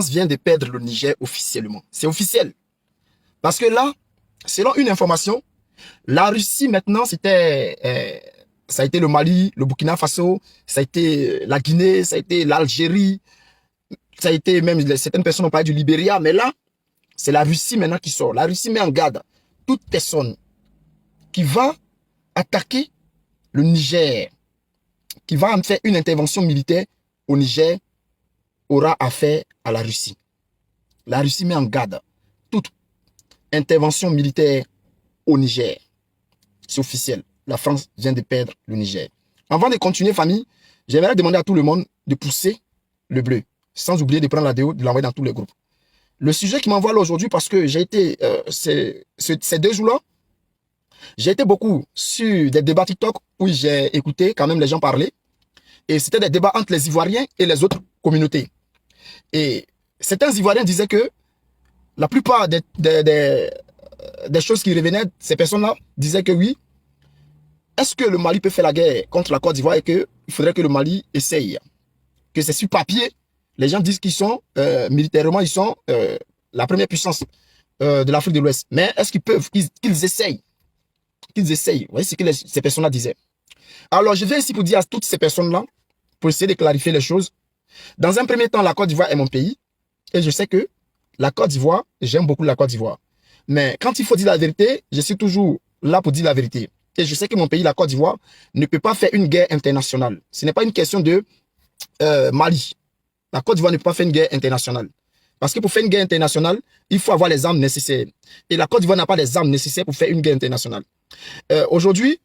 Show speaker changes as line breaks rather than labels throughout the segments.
France vient de perdre le Niger officiellement. C'est officiel. Parce que là, selon une information, la Russie maintenant, ça a été le Mali, le Burkina Faso, ça a été la Guinée, ça a été l'Algérie, ça a été même, certaines personnes ont parlé du Libéria, mais là, c'est la Russie maintenant qui sort. La Russie met en garde toute personne qui va attaquer le Niger, qui va faire une intervention militaire au Niger, aura affaire à la Russie. La Russie met en garde toute intervention militaire au Niger. C'est officiel. La France vient de perdre le Niger. Avant de continuer, famille, j'aimerais demander à tout le monde de pousser le bleu, sans oublier de prendre la vidéo, de l'envoyer dans tous les groupes. Le sujet qui m'envoie là aujourd'hui, parce que j'ai été, ces 2 jours-là, j'ai été beaucoup sur des débats TikTok où j'ai écouté quand même les gens parler. Et c'était des débats entre les Ivoiriens et les autres communautés. Et certains Ivoiriens disaient que la plupart des choses qui revenaient, ces personnes-là disaient que oui, est-ce que le Mali peut faire la guerre contre la Côte d'Ivoire et qu'il faudrait que le Mali essaye? Que c'est sur papier, les gens disent qu'ils sont, militairement, ils sont la première puissance de l'Afrique de l'Ouest. Mais est-ce qu'ils peuvent, qu'ils essayent? Qu'ils essayent. Vous voyez ce que ces personnes-là disaient. Alors, je viens ici pour dire à toutes ces personnes-là, pour essayer de clarifier les choses. Dans un premier temps, la Côte d'Ivoire est mon pays. Et je sais que la Côte d'Ivoire, j'aime beaucoup la Côte d'Ivoire. Mais quand il faut dire la vérité, je suis toujours là pour dire la vérité. Et je sais que mon pays, la Côte d'Ivoire, ne peut pas faire une guerre internationale. Ce n'est pas une question de Mali. La Côte d'Ivoire ne peut pas faire une guerre internationale. Parce que pour faire une guerre internationale, il faut avoir les armes nécessaires. Et la Côte d'Ivoire n'a pas les armes nécessaires pour faire une guerre internationale. Aujourd'hui,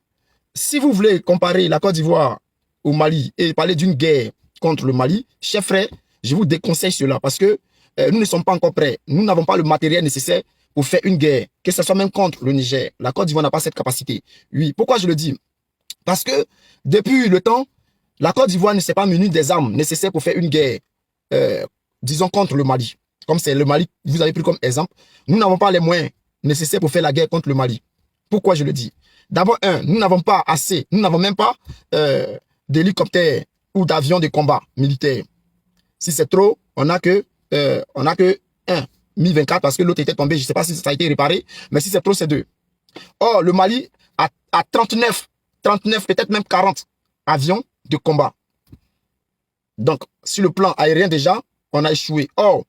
si vous voulez comparer la Côte d'Ivoire au Mali et parler d'une guerre contre le Mali, chers frères, je vous déconseille cela parce que nous ne sommes pas encore prêts. Nous n'avons pas le matériel nécessaire pour faire une guerre, que ce soit même contre le Niger. La Côte d'Ivoire n'a pas cette capacité. Oui, pourquoi je le dis? Parce que depuis le temps, la Côte d'Ivoire ne s'est pas munie des armes nécessaires pour faire une guerre, disons, contre le Mali. Comme c'est le Mali, vous avez pris comme exemple, nous n'avons pas les moyens nécessaires pour faire la guerre contre le Mali. Pourquoi je le dis? D'abord, nous n'avons pas assez, nous n'avons même pas d'hélicoptères ou d'avions de combat militaires. Si c'est trop, on n'a que un Mi-24 parce que l'autre était tombé, je ne sais pas si ça a été réparé, mais si c'est trop, c'est 2. Or, le Mali a 39, peut-être même 40 avions de combat. Donc, sur le plan aérien déjà, on a échoué. Or,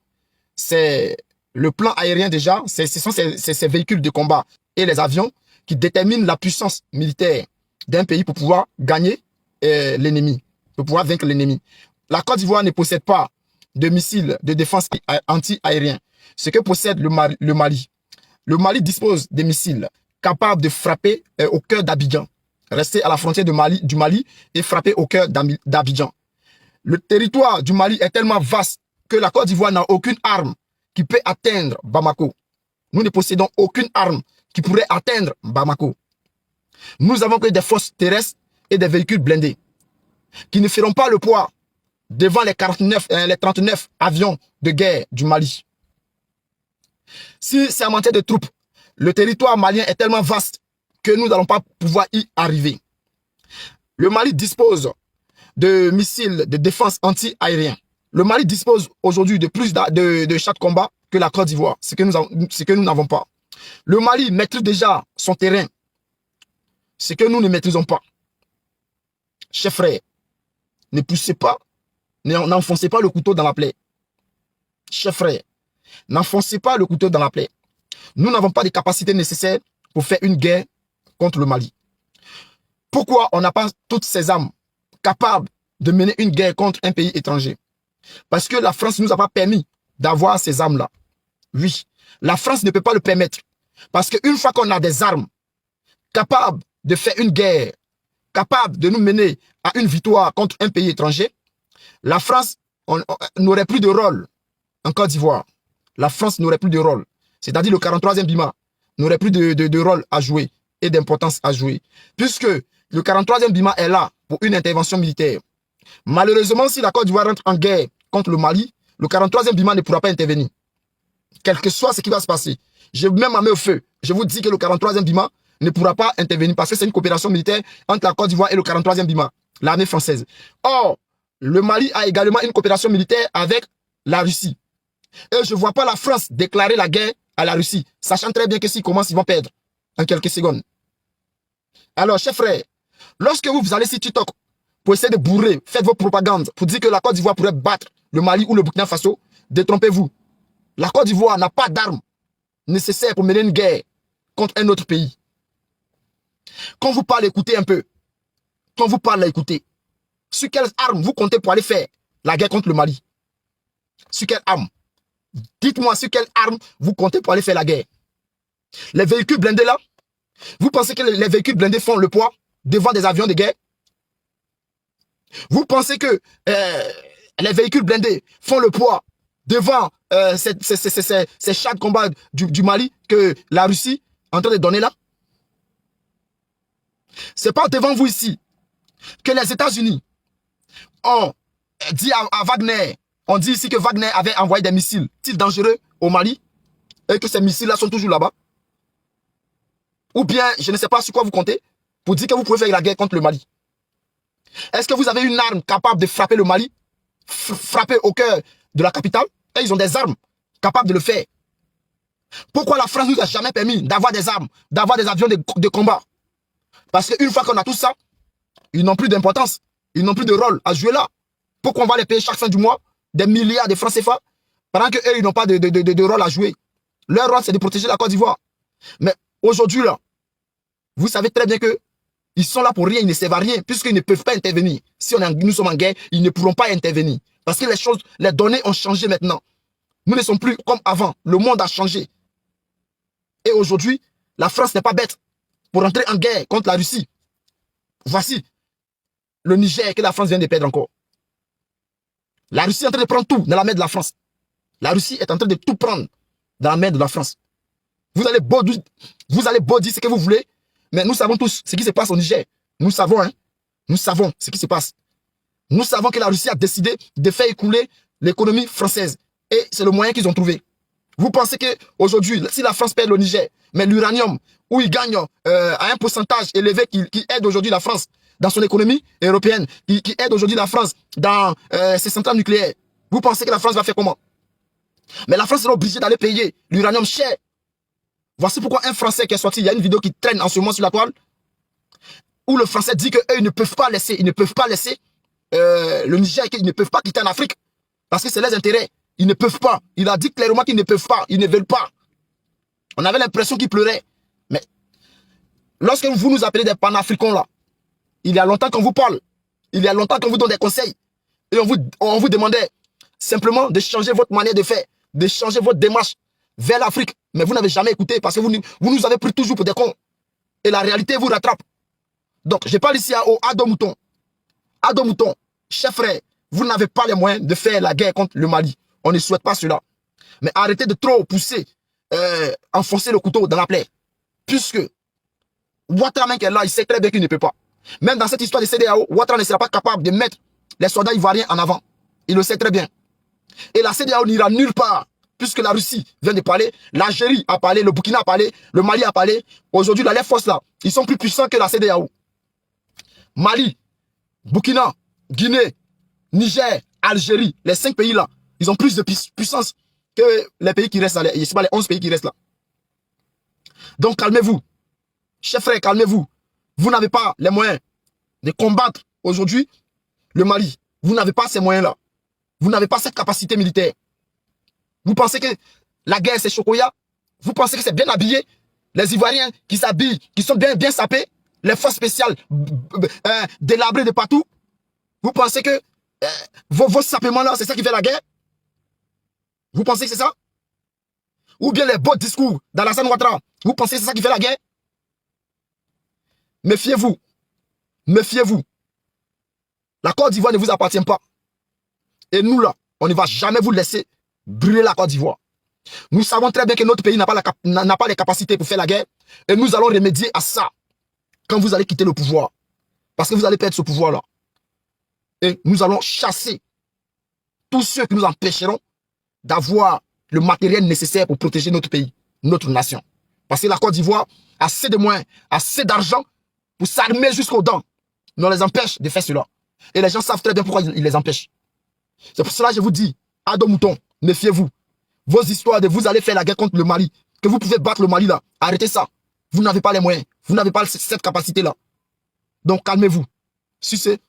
c'est le plan aérien déjà, ce sont ces véhicules de combat et les avions qui déterminent la puissance militaire d'un pays pour pouvoir gagner l'ennemi, pour pouvoir vaincre l'ennemi. La Côte d'Ivoire ne possède pas de missiles de défense anti-aériens, ce que possède le Mali. Le Mali dispose de missiles capables de frapper au cœur d'Abidjan, rester à la frontière du Mali et frapper au cœur d'Abidjan. Le territoire du Mali est tellement vaste que la Côte d'Ivoire n'a aucune arme qui peut atteindre Bamako. Nous ne possédons aucune arme qui pourrait atteindre Bamako. Nous avons que des forces terrestres et des véhicules blindés qui ne feront pas le poids devant les 39 avions de guerre du Mali. Si c'est en matière de troupes, le territoire malien est tellement vaste que nous n'allons pas pouvoir y arriver. Le Mali dispose de missiles de défense anti-aérien. Le Mali dispose aujourd'hui de plus de chars de combat que la Côte d'Ivoire, ce que nous n'avons pas. Le Mali maîtrise déjà son terrain, ce que nous ne maîtrisons pas. Chers frères, ne poussez pas, n'enfoncez pas le couteau dans la plaie. Chers frères, n'enfoncez pas le couteau dans la plaie. Nous n'avons pas les capacités nécessaires pour faire une guerre contre le Mali. Pourquoi on n'a pas toutes ces armes capables de mener une guerre contre un pays étranger? Parce que la France ne nous a pas permis d'avoir ces armes-là. Oui, la France ne peut pas le permettre. Parce qu'une fois qu'on a des armes capables de faire une guerre, capables de nous mener à une victoire contre un pays étranger, la France n'aurait plus de rôle en Côte d'Ivoire. La France n'aurait plus de rôle. C'est-à-dire le 43e BIMA n'aurait plus de rôle à jouer et d'importance à jouer. Puisque le 43e BIMA est là pour une intervention militaire. Malheureusement, si la Côte d'Ivoire rentre en guerre contre le Mali, le 43e BIMA ne pourra pas intervenir. Quel que soit ce qui va se passer. Je mets ma main au feu. Je vous dis que le 43e BIMA ne pourra pas intervenir parce que c'est une coopération militaire entre la Côte d'Ivoire et le 43e BIMA, l'armée française. Or, le Mali a également une coopération militaire avec la Russie. Et je ne vois pas la France déclarer la guerre à la Russie, sachant très bien que s'ils commencent, ils vont perdre en quelques secondes. Alors, chers frères, lorsque vous allez sur TikTok pour essayer de bourrer, faites vos propagandes pour dire que la Côte d'Ivoire pourrait battre le Mali ou le Burkina Faso, détrompez-vous. La Côte d'Ivoire n'a pas d'armes nécessaires pour mener une guerre contre un autre pays. Quand vous parlez, écoutez un peu. Quand vous parlez, écoutez. Sur quelles armes vous comptez pour aller faire la guerre contre le Mali? Sur quelles armes? Dites-moi sur quelles armes vous comptez pour aller faire la guerre. Les véhicules blindés là, vous pensez que les véhicules blindés font le poids devant des avions de guerre? Vous pensez que les véhicules blindés font le poids devant ces chars de combat du Mali que la Russie est en train de donner là? C'est pas devant vous ici que les États-Unis ont dit à Wagner, on dit ici que Wagner avait envoyé des missiles dangereux au Mali et que ces missiles-là sont toujours là-bas. Ou bien, je ne sais pas sur quoi vous comptez pour dire que vous pouvez faire la guerre contre le Mali. Est-ce que vous avez une arme capable de frapper le Mali, frapper au cœur de la capitale? Et ils ont des armes capables de le faire. Pourquoi la France ne nous a jamais permis d'avoir des armes, d'avoir des avions de combat? Parce qu'une fois qu'on a tout ça, ils n'ont plus d'importance. Ils n'ont plus de rôle à jouer là. Pourquoi on va les payer chaque fin du mois des milliards de francs CFA pendant qu'eux, ils n'ont pas de rôle à jouer? Leur rôle, c'est de protéger la Côte d'Ivoire. Mais aujourd'hui, là, vous savez très bien que ils sont là pour rien, ils ne servent à rien, puisqu'ils ne peuvent pas intervenir. Si nous sommes en guerre, ils ne pourront pas intervenir. Parce que les données ont changé maintenant. Nous ne sommes plus comme avant. Le monde a changé. Et aujourd'hui, la France n'est pas bête pour entrer en guerre contre la Russie. Voici le Niger que la France vient de perdre encore. La Russie est en train de prendre tout dans la main de la France. La Russie est en train de tout prendre dans la main de la France. Vous allez beau dire ce que vous voulez, mais nous savons tous ce qui se passe au Niger. Nous savons, hein. Nous savons ce qui se passe. Nous savons que la Russie a décidé de faire écouler l'économie française. Et c'est le moyen qu'ils ont trouvé. Vous pensez qu'aujourd'hui, si la France perd le Niger, mais l'uranium, où il gagne à un pourcentage élevé qui aide aujourd'hui la France dans son économie européenne, qui aide aujourd'hui la France dans ses centrales nucléaires, vous pensez que la France va faire comment? Mais la France sera obligée d'aller payer l'uranium cher. Voici pourquoi un Français qui est sorti, il y a une vidéo qui traîne en ce moment sur la toile, où le Français dit qu'eux, ils ne peuvent pas laisser le Niger, qu'ils ne peuvent pas quitter en Afrique, parce que c'est leurs intérêts. Ils ne peuvent pas. Il a dit clairement qu'ils ne peuvent pas. Ils ne veulent pas. On avait l'impression qu'ils pleuraient. Mais lorsque vous nous appelez des panafricains là, il y a longtemps qu'on vous parle, il y a longtemps qu'on vous donne des conseils, et on vous demandait simplement de changer votre manière de faire, de changer votre démarche vers l'Afrique. Mais vous n'avez jamais écouté parce que vous nous avez pris toujours pour des cons. Et la réalité vous rattrape. Donc, je parle ici au Ado Mouton. Ado Mouton, chef frère, vous n'avez pas les moyens de faire la guerre contre le Mali. On ne souhaite pas cela. Mais arrêtez de trop pousser, enfoncer le couteau dans la plaie. Puisque Ouattara qui est là, il sait très bien qu'il ne peut pas. Même dans cette histoire de CEDEAO, Ouattara ne sera pas capable de mettre les soldats ivoiriens en avant. Il le sait très bien. Et la CEDEAO n'ira nulle part. Puisque la Russie vient de parler, l'Algérie a parlé, le Burkina a parlé, le Mali a parlé. Aujourd'hui, les forces là, ils sont plus puissants que la CEDEAO. Mali, Burkina, Guinée, Niger, Algérie, les 5 pays là, ils ont plus de puissance que les pays qui restent là, les 11 pays qui restent là. Donc calmez-vous. Chers frères, calmez-vous. Vous n'avez pas les moyens de combattre aujourd'hui le Mali. Vous n'avez pas ces moyens-là. Vous n'avez pas cette capacité militaire. Vous pensez que la guerre c'est Chocoya? Vous pensez que c'est bien habillé? Les Ivoiriens qui s'habillent, qui sont bien sapés, les forces spéciales délabrées de partout? Vous pensez que vos sapements là, c'est ça qui fait la guerre? Vous pensez que c'est ça? Ou bien les beaux discours d'Alassane Ouattara, vous pensez que c'est ça qui fait la guerre? Méfiez-vous. Méfiez-vous. La Côte d'Ivoire ne vous appartient pas. Et nous là, on ne va jamais vous laisser brûler la Côte d'Ivoire. Nous savons très bien que notre pays n'a pas les capacités pour faire la guerre. Et nous allons remédier à ça quand vous allez quitter le pouvoir. Parce que vous allez perdre ce pouvoir-là. Et nous allons chasser tous ceux qui nous empêcheront d'avoir le matériel nécessaire pour protéger notre pays, notre nation. Parce que la Côte d'Ivoire a assez de moyens, assez d'argent pour s'armer jusqu'aux dents. Mais on les empêche de faire cela. Et les gens savent très bien pourquoi ils les empêchent. C'est pour cela que je vous dis, Ado Mouton, méfiez-vous. vos histoires de vous allez faire la guerre contre le Mali, que vous pouvez battre le Mali là, arrêtez ça. Vous n'avez pas les moyens, vous n'avez pas cette capacité-là. Donc calmez-vous. Si c'est